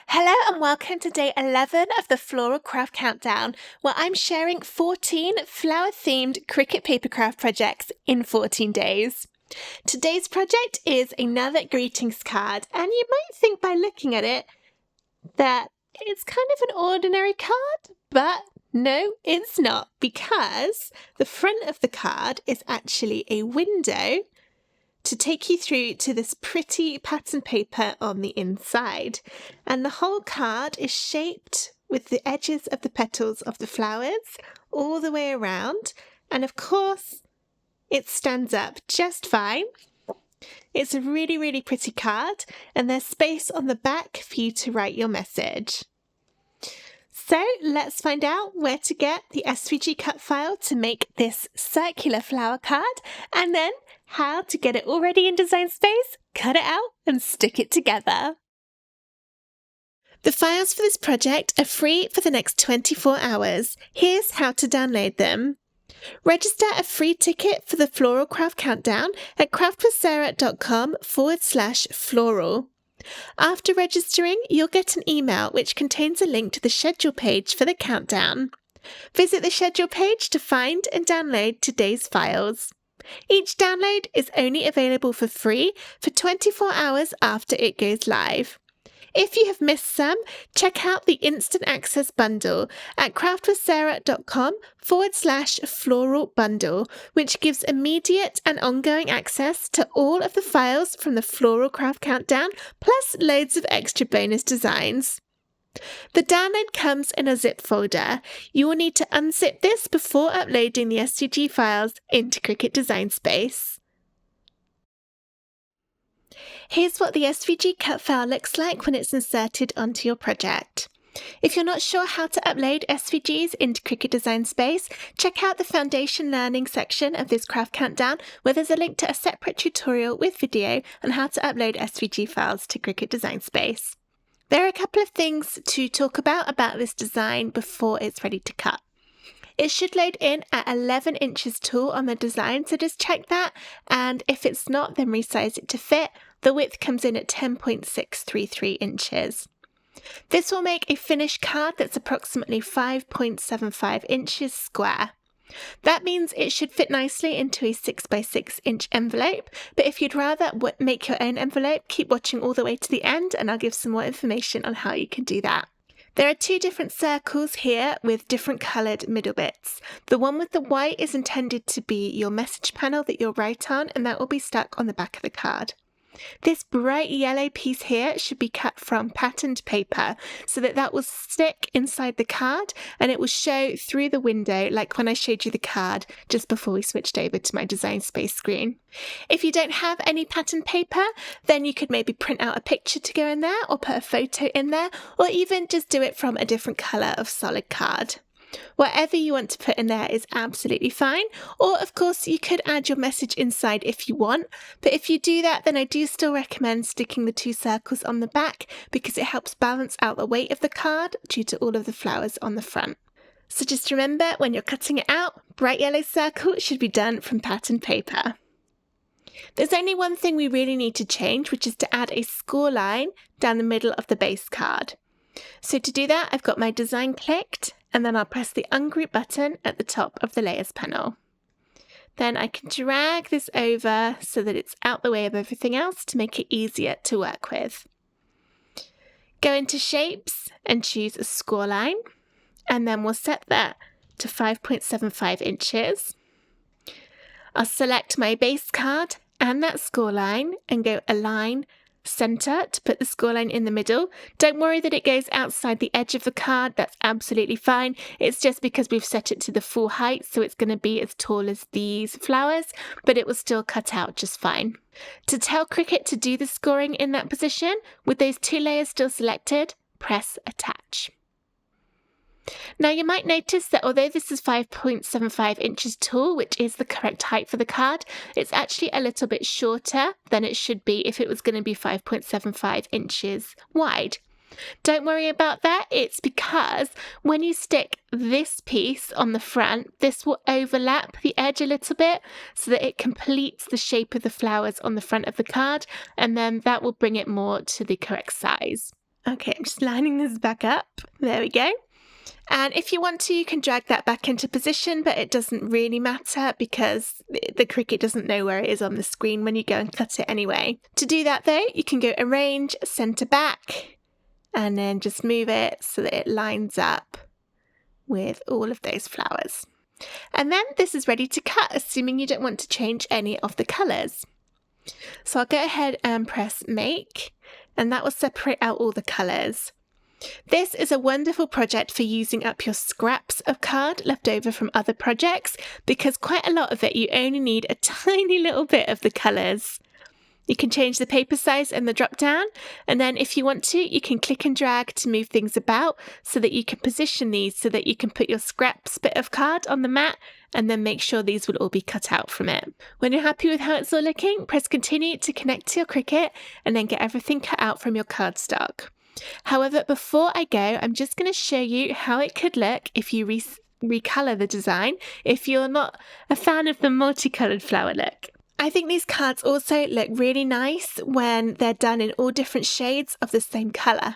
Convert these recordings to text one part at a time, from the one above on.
Hello and welcome to day 11 of the Floral Craft Countdown, where I'm sharing 14 flower-themed Cricut papercraft projects in 14 days. Today's project is another greetings card, and you might think by looking at it that it's kind of an ordinary card, but no, it's not, because the front of the card is actually a window to take you through to this pretty pattern paper on the inside. And the whole card is shaped with the edges of the petals of the flowers all the way around. And of course, it stands up just fine. It's a really, really pretty card, and there's space on the back for you to write your message. So let's find out where to get the SVG cut file to make this circular flower card, and then how to get it already in Design Space, cut it out and stick it together. The files for this project are free for the next 24 hours. Here's how to download them. Register a free ticket for the Floral Craft Countdown at craftwithsarah.com/floral. After registering, you'll get an email which contains a link to the schedule page for the countdown. Visit the schedule page to find and download today's files. Each download is only available for free for 24 hours after it goes live. If you have missed some, check out the Instant Access Bundle at craftwithsarah.com/floral bundle, which gives immediate and ongoing access to all of the files from the Floral Craft Countdown, plus loads of extra bonus designs. The download comes in a zip folder. You will need to unzip this before uploading the SVG files into Cricut Design Space. Here's what the SVG cut file looks like when it's inserted onto your project. If you're not sure how to upload SVGs into Cricut Design Space, check out the Foundation Learning section of this Craft Countdown, where there's a link to a separate tutorial with video on how to upload SVG files to Cricut Design Space. There are a couple of things to talk about this design before it's ready to cut. It should load in at 11 inches tall on the design, so just check that, and if it's not, then resize it to fit. The width comes in at 10.633 inches. This will make a finished card that's approximately 5.75 inches square. That means it should fit nicely into a 6x6 inch envelope, but if you'd rather make your own envelope, keep watching all the way to the end and I'll give some more information on how you can do that. There are two different circles here with different coloured middle bits. The one with the white is intended to be your message panel that you'll write on, and that will be stuck on the back of the card. This bright yellow piece here should be cut from patterned paper so that will stick inside the card and it will show through the window like when I showed you the card just before we switched over to my Design Space screen. If you don't have any patterned paper, then you could maybe print out a picture to go in there or put a photo in there, or even just do it from a different colour of solid card. Whatever you want to put in there is absolutely fine, or of course you could add your message inside if you want, but if you do that, then I do still recommend sticking the two circles on the back because it helps balance out the weight of the card due to all of the flowers on the front. So just remember, when you're cutting it out, bright yellow circle should be done from patterned paper. There's only one thing we really need to change, which is to add a score line down the middle of the base card. So to do that, I've got my design clicked, and then I'll press the ungroup button at the top of the layers panel. Then I can drag this over so that it's out the way of everything else to make it easier to work with. Go into shapes and choose a score line, and then we'll set that to 5.75 inches. I'll select my base card and that score line and go align center to put the scoreline in the middle. Don't worry that it goes outside the edge of the card, that's absolutely fine. It's just because we've set it to the full height, so it's going to be as tall as these flowers, but it will still cut out just fine. To tell Cricut to do the scoring in that position, with those two layers still selected, press attach. Now you might notice that although this is 5.75 inches tall, which is the correct height for the card, it's actually a little bit shorter than it should be if it was going to be 5.75 inches wide. Don't worry about that, it's because when you stick this piece on the front, this will overlap the edge a little bit so that it completes the shape of the flowers on the front of the card, and then that will bring it more to the correct size. Okay, I'm just lining this back up. There we go. And if you want to, you can drag that back into position, but it doesn't really matter because the Cricut doesn't know where it is on the screen when you go and cut it anyway. To do that though, you can go Arrange, Center Back, and then just move it so that it lines up with all of those flowers. And then this is ready to cut, assuming you don't want to change any of the colours. So I'll go ahead and press Make, and that will separate out all the colours. This is a wonderful project for using up your scraps of card left over from other projects, because quite a lot of it you only need a tiny little bit of the colours. You can change the paper size in the drop down, and then if you want to, you can click and drag to move things about so that you can position these so that you can put your scraps bit of card on the mat and then make sure these will all be cut out from it. When you're happy with how it's all looking, press continue to connect to your Cricut and then get everything cut out from your cardstock. However, before I go, I'm just going to show you how it could look if you recolor the design if you're not a fan of the multicolored flower look. I think these cards also look really nice when they're done in all different shades of the same colour.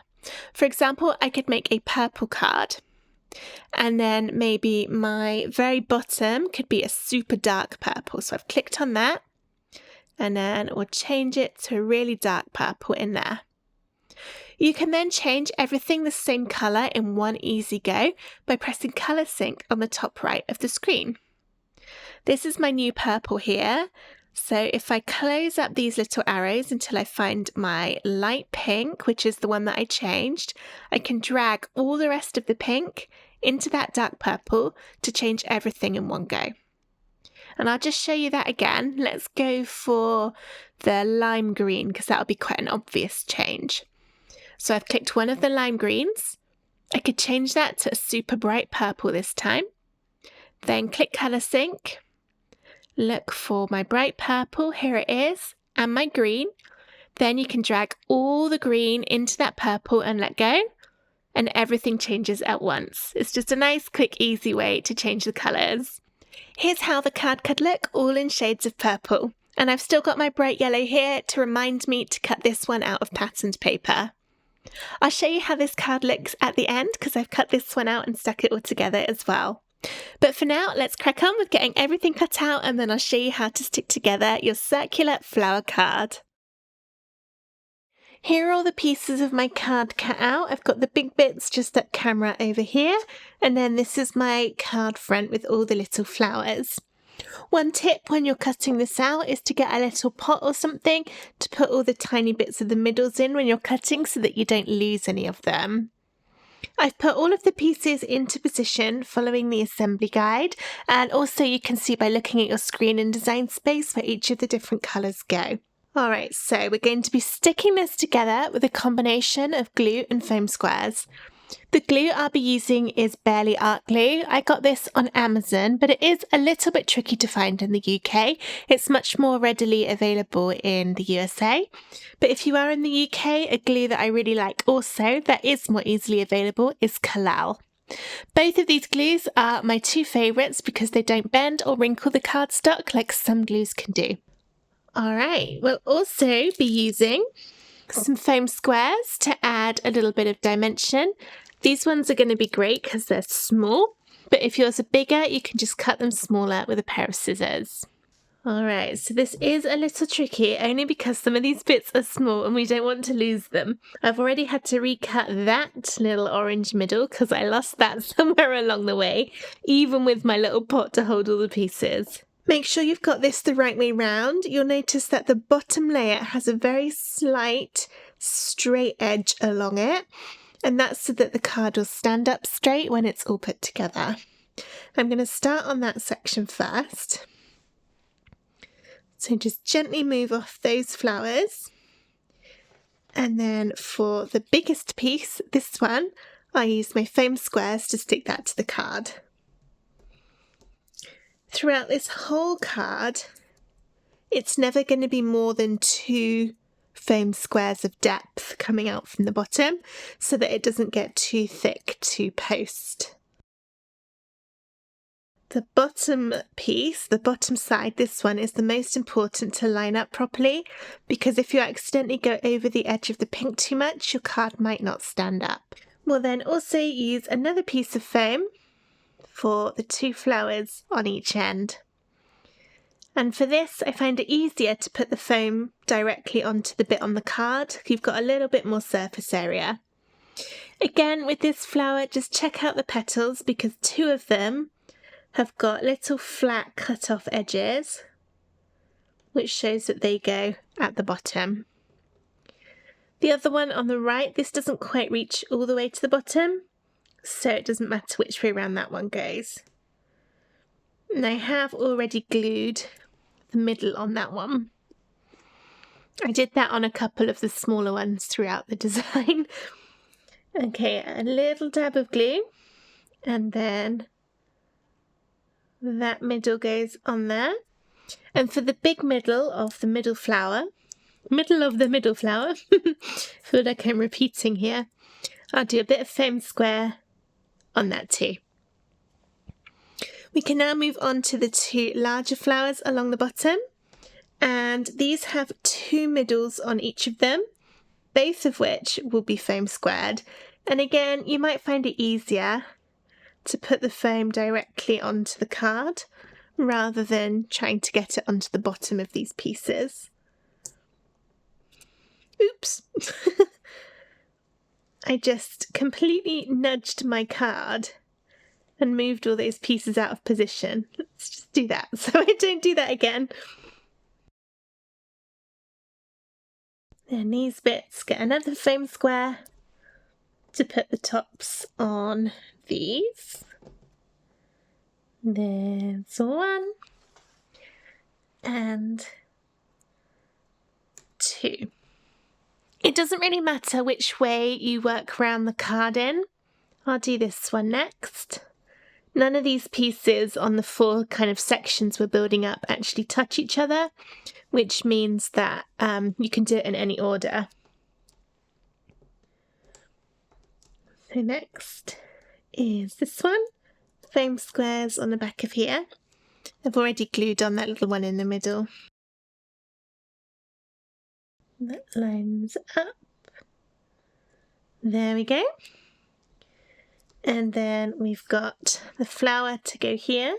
For example, I could make a purple card, and then maybe my very bottom could be a super dark purple. So I've clicked on that, and then we'll change it to a really dark purple in there. You can then change everything the same colour in one easy go by pressing Colour Sync on the top right of the screen. This is my new purple here. So if I close up these little arrows until I find my light pink, which is the one that I changed, I can drag all the rest of the pink into that dark purple to change everything in one go. And I'll just show you that again. Let's go for the lime green because that'll be quite an obvious change. So I've clicked one of the lime greens. I could change that to a super bright purple this time. Then click Colour Sync. Look for my bright purple, here it is, and my green. Then you can drag all the green into that purple and let go, and everything changes at once. It's just a nice, quick, easy way to change the colours. Here's how the card could look, all in shades of purple. And I've still got my bright yellow here to remind me to cut this one out of patterned paper. I'll show you how this card looks at the end because I've cut this one out and stuck it all together as well. But for now, let's crack on with getting everything cut out and then I'll show you how to stick together your circular flower card. Here are all the pieces of my card cut out. I've got the big bits just at camera over here, and then this is my card front with all the little flowers. One tip when you're cutting this out is to get a little pot or something to put all the tiny bits of the middles in when you're cutting so that you don't lose any of them. I've put all of the pieces into position following the assembly guide, and also you can see by looking at your screen in Design Space where each of the different colours go. Alright, so we're going to be sticking this together with a combination of glue and foam squares. The glue I'll be using is Bearly Art Glue. I got this on Amazon, but it is a little bit tricky to find in the UK. It's much more readily available in the USA. But if you are in the UK, a glue that I really like also that is more easily available is Collall. Both of these glues are my two favourites because they don't bend or wrinkle the cardstock like some glues can do. Alright, we'll also be using some foam squares to add a little bit of dimension. These ones are going to be great because they're small, but if yours are bigger, you can just cut them smaller with a pair of scissors. Alright, so this is a little tricky only because some of these bits are small and we don't want to lose them. I've already had to recut that little orange middle because I lost that somewhere along the way, even with my little pot to hold all the pieces. Make sure you've got this the right way round. You'll notice that the bottom layer has a very slight straight edge along it, and that's so that the card will stand up straight when it's all put together. I'm going to start on that section first. So just gently move off those flowers. And then for the biggest piece, this one, I use my foam squares to stick that to the card. Throughout this whole card, it's never going to be more than 2 foam squares of depth coming out from the bottom so that it doesn't get too thick to post. The bottom piece, the bottom side, this one is the most important to line up properly, because if you accidentally go over the edge of the pink too much, your card might not stand up. We'll then also use another piece of foam for the 2 flowers on each end. And for this, I find it easier to put the foam directly onto the bit on the card. You've got a little bit more surface area. Again, with this flower, just check out the petals, because 2 of them have got little flat cut off edges, which shows that they go at the bottom. The other one on the right, this doesn't quite reach all the way to the bottom, so it doesn't matter which way around that one goes. And I have already glued the middle on that one. I did that on a couple of the smaller ones throughout the design. Okay, a little dab of glue, and then that middle goes on there. And for the big middle of the middle flower, feel like I'm repeating here, I'll do a bit of foam square on that too. We can now move on to the 2 larger flowers along the bottom, and these have 2 middles on each of them, both of which will be foam squared. And again, you might find it easier to put the foam directly onto the card rather than trying to get it onto the bottom of these pieces. Oops! I just completely nudged my card and moved all those pieces out of position. Let's just do that so I don't do that again. Then these bits get another foam square to put the tops on these. There's 1 and 2. It doesn't really matter which way you work around the card in. I'll do this one next. None of these pieces on the 4 kind of sections we're building up actually touch each other, which means that you can do it in any order. So next is this one, foam squares on the back of here. I've already glued on that little one in the middle. That lines up. There we go. And then we've got the flower to go here.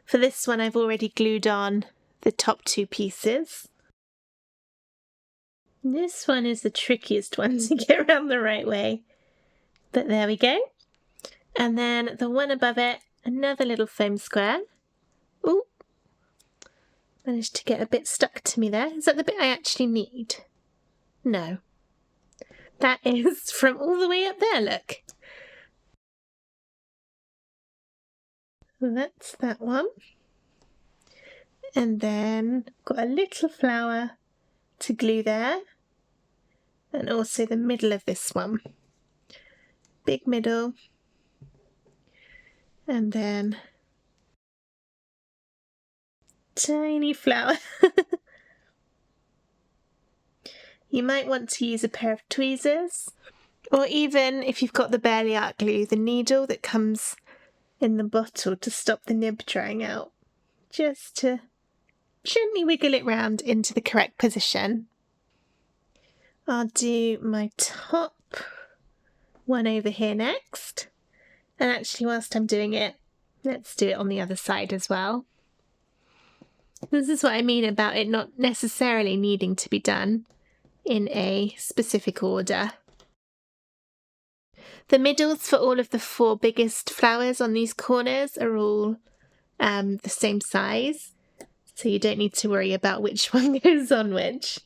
For this one, I've already glued on the top 2 pieces. This one is the trickiest one to get around the right way. But there we go. And then the one above it, another little foam square. Ooh, managed to get a bit stuck to me there. Is that the bit I actually need? No. That is from all the way up there, look. That's that one. And then got a little flower to glue there. And also the middle of this one. Big middle. And then tiny flower. You might want to use a pair of tweezers, or even if you've got the Bearly Art glue, the needle that comes in the bottle to stop the nib drying out, just to gently wiggle it round into the correct position. I'll do my top one over here next, and actually whilst I'm doing it, let's do it on the other side as well. This is what I mean about it not necessarily needing to be done in a specific order. The middles for all of the 4 biggest flowers on these corners are all the same size, so you don't need to worry about which one goes on which.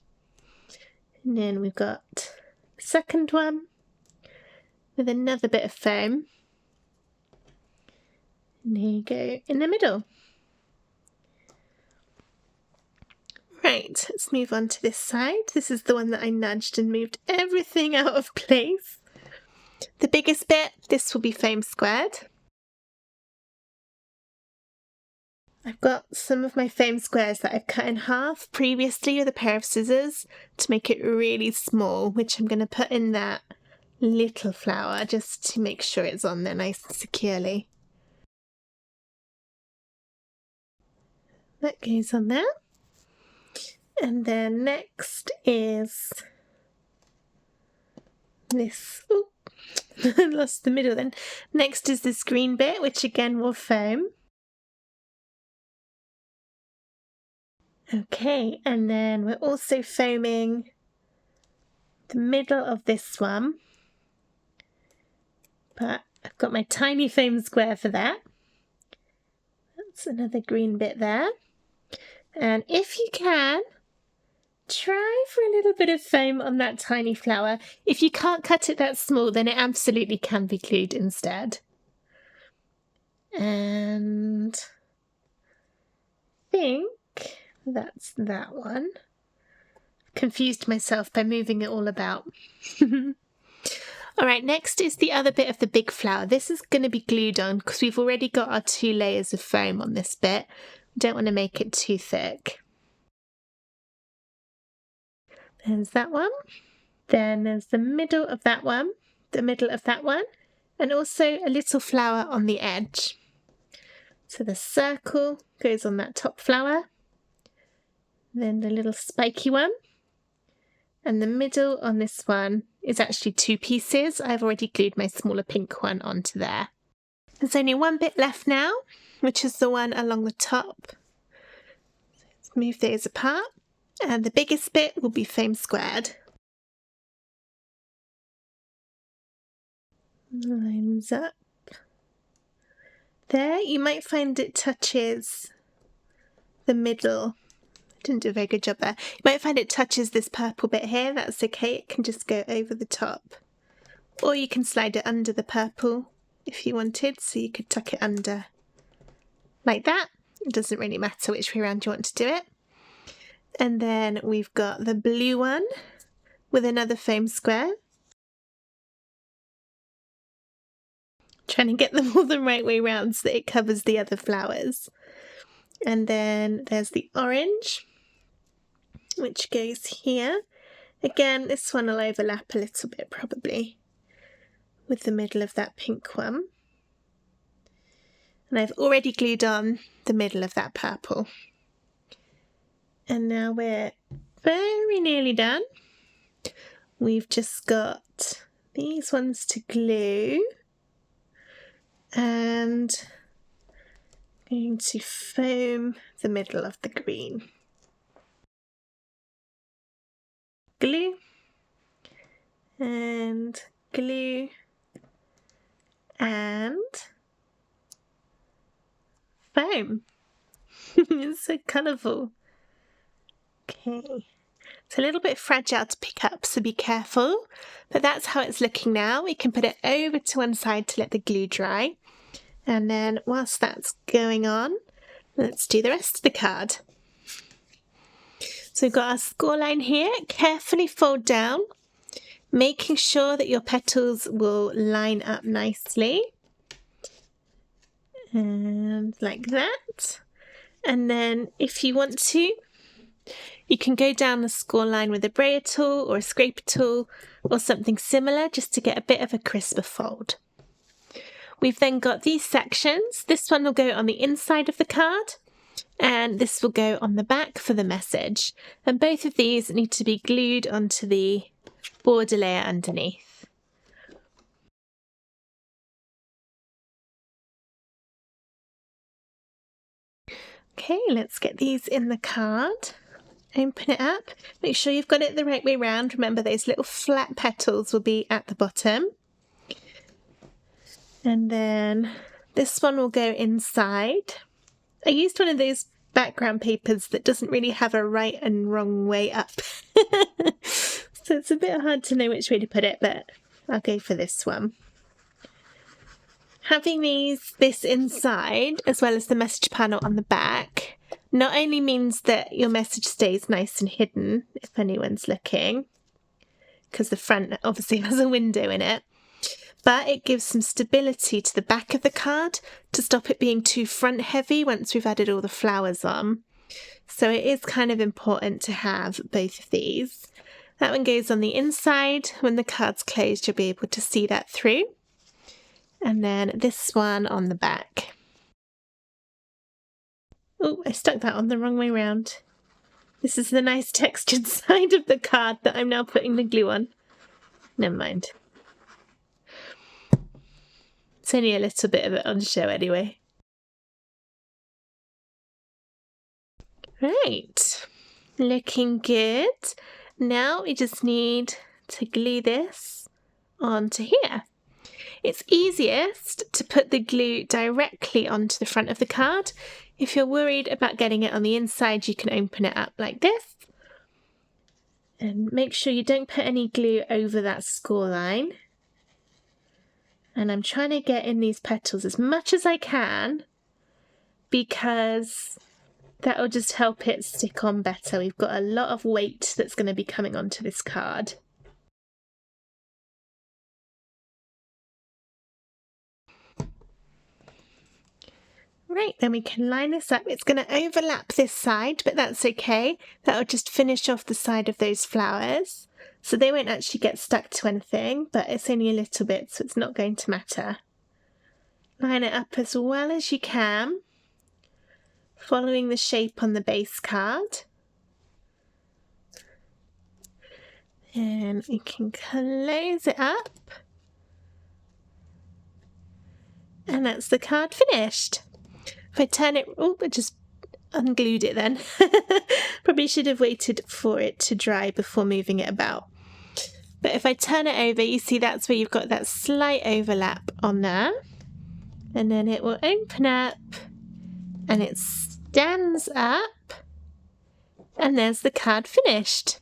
And then we've got the second one with another bit of foam. And there you go in the middle. Right, let's move on to this side. This is the one that I nudged and moved everything out of place. The biggest bit, this will be foam squared. I've got some of my foam squares that I've cut in half previously with a pair of scissors to make it really small, which I'm going to put in that little flower just to make sure it's on there nice and securely. that goes on there. And then next is this. Oh, I lost the middle then. Next is this green bit, which again will foam. Okay, and then we're also foaming the middle of this one. But I've got my tiny foam square for that. That's another green bit there. And if you can, try for a little bit of foam on that tiny flower. If you can't cut it that small, then it absolutely can be glued instead. And I think that's that one. Confused myself by moving it all about. Alright, next is the other bit of the big flower. This is going to be glued on because we've already got our 2 layers of foam on this bit. We don't want to make it too thick. There's that one. Then there's the middle of that one, the middle of that one, and also a little flower on the edge. So the circle goes on that top flower, then the little spiky one, and the middle on this one is actually 2 pieces. I've already glued my smaller pink one onto there. There's only one bit left now, which is the one along the top. So let's move those apart, and the biggest bit will be foam squared. Lines up. There, you might find it touches the middle. I didn't do a very good job there. You might find it touches this purple bit here. That's okay, it can just go over the top. Or you can slide it under the purple if you wanted, so you could tuck it under like that. It doesn't really matter which way around you want to do it. And then we've got the blue one with another foam square. Trying to get them all the right way round so that it covers the other flowers. And then there's the orange, which goes here. Again, this one will overlap a little bit probably with the middle of that pink one. And I've already glued on the middle of that purple. And now we're very nearly done. We've just got these ones to glue. And I'm going to foam the middle of the green. Glue and glue and foam. It's so colourful. Okay. It's a little bit fragile to pick up, so be careful. But that's how it's looking now. We can put it over to one side to let the glue dry. And then whilst that's going on, let's do the rest of the card. So we've got our score line here. Carefully fold down, making sure that your petals will line up nicely. And like that. And then if you want to, you can go down the score line with a brayer tool or a scraper tool or something similar just to get a bit of a crisper fold. We've then got these sections. This one will go on the inside of the card and this will go on the back for the message. And both of these need to be glued onto the border layer underneath. Okay, let's get these in the card. Open it up. Make sure you've got it the right way round. Remember, those little flat petals will be at the bottom. And then this one will go inside. I used one of those background papers that doesn't really have a right and wrong way up. So it's a bit hard to know which way to put it, but I'll go for this one. Having this inside, as well as the message panel on the back, not only means that your message stays nice and hidden if anyone's looking, because the front obviously has a window in it, but it gives some stability to the back of the card to stop it being too front heavy once we've added all the flowers on. So it is kind of important to have both of these. That one goes on the inside. When the card's closed, you'll be able to see that through. And then this one on the back. Oh, I stuck that on the wrong way round. This is the nice textured side of the card that I'm now putting the glue on. Never mind. It's only a little bit of it on show anyway. Right, looking good. Now we just need to glue this onto here. It's easiest to put the glue directly onto the front of the card. If you're worried about getting it on the inside, you can open it up like this. And make sure you don't put any glue over that score line. And I'm trying to get in these petals as much as I can because that will just help it stick on better. We've got a lot of weight that's going to be coming onto this card. Right, then we can line this up. It's going to overlap this side, but that's okay. That'll just finish off the side of those flowers. So they won't actually get stuck to anything, but it's only a little bit, so it's not going to matter. Line it up as well as you can, following the shape on the base card. And we can close it up. And that's the card finished. If I turn it, oh, I just unglued it then. Probably should have waited for it to dry before moving it about. But if I turn it over, you see that's where you've got that slight overlap on there. And then it will open up and it stands up. And there's the card finished.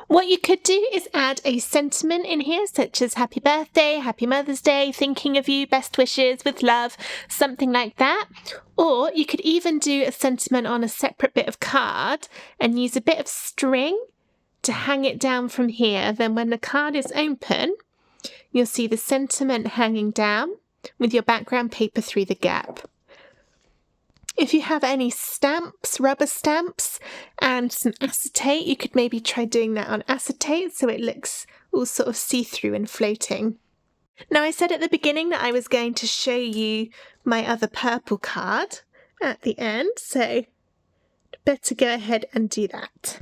What you could do is add a sentiment in here, such as happy birthday, happy Mother's Day, thinking of you, best wishes, with love, something like that. Or you could even do a sentiment on a separate bit of card and use a bit of string to hang it down from here. Then when the card is open, you'll see the sentiment hanging down with your background paper through the gap. If you have any stamps, rubber stamps, and some acetate, you could maybe try doing that on acetate so it looks all sort of see-through and floating. Now, I said at the beginning that I was going to show you my other purple card at the end, so I'd better go ahead and do that.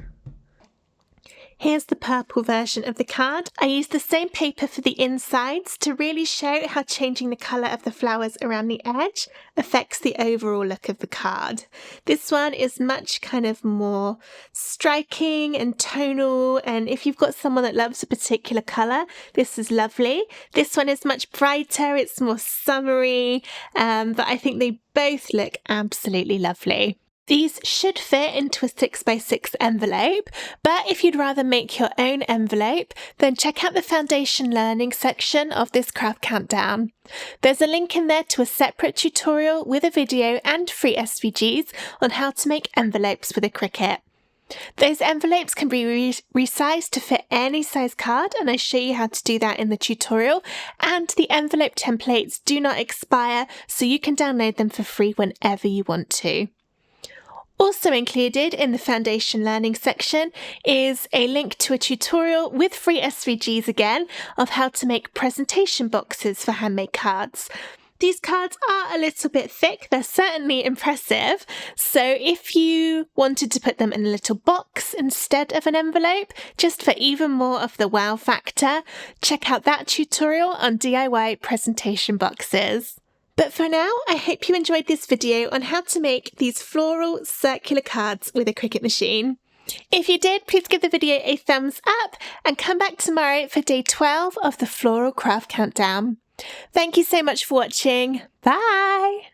Here's the purple version of the card. I used the same paper for the insides to really show how changing the colour of the flowers around the edge affects the overall look of the card. This one is much kind of more striking and tonal, and if you've got someone that loves a particular colour, this is lovely. This one is much brighter, it's more summery, but I think they both look absolutely lovely. These should fit into a 6x6 envelope, but if you'd rather make your own envelope, then check out the Foundation Learning section of this Craft Countdown. There's a link in there to a separate tutorial with a video and free SVGs on how to make envelopes with a Cricut. Those envelopes can be resized to fit any size card, and I show you how to do that in the tutorial, and the envelope templates do not expire, so you can download them for free whenever you want to. Also included in the Foundation Learning section is a link to a tutorial with free SVGs again of how to make presentation boxes for handmade cards. These cards are a little bit thick, they're certainly impressive, so if you wanted to put them in a little box instead of an envelope, just for even more of the wow factor, check out that tutorial on DIY presentation boxes. But for now, I hope you enjoyed this video on how to make these floral circular cards with a Cricut machine. If you did, please give the video a thumbs up and come back tomorrow for day 12 of the Floral Craft Countdown. Thank you so much for watching. Bye!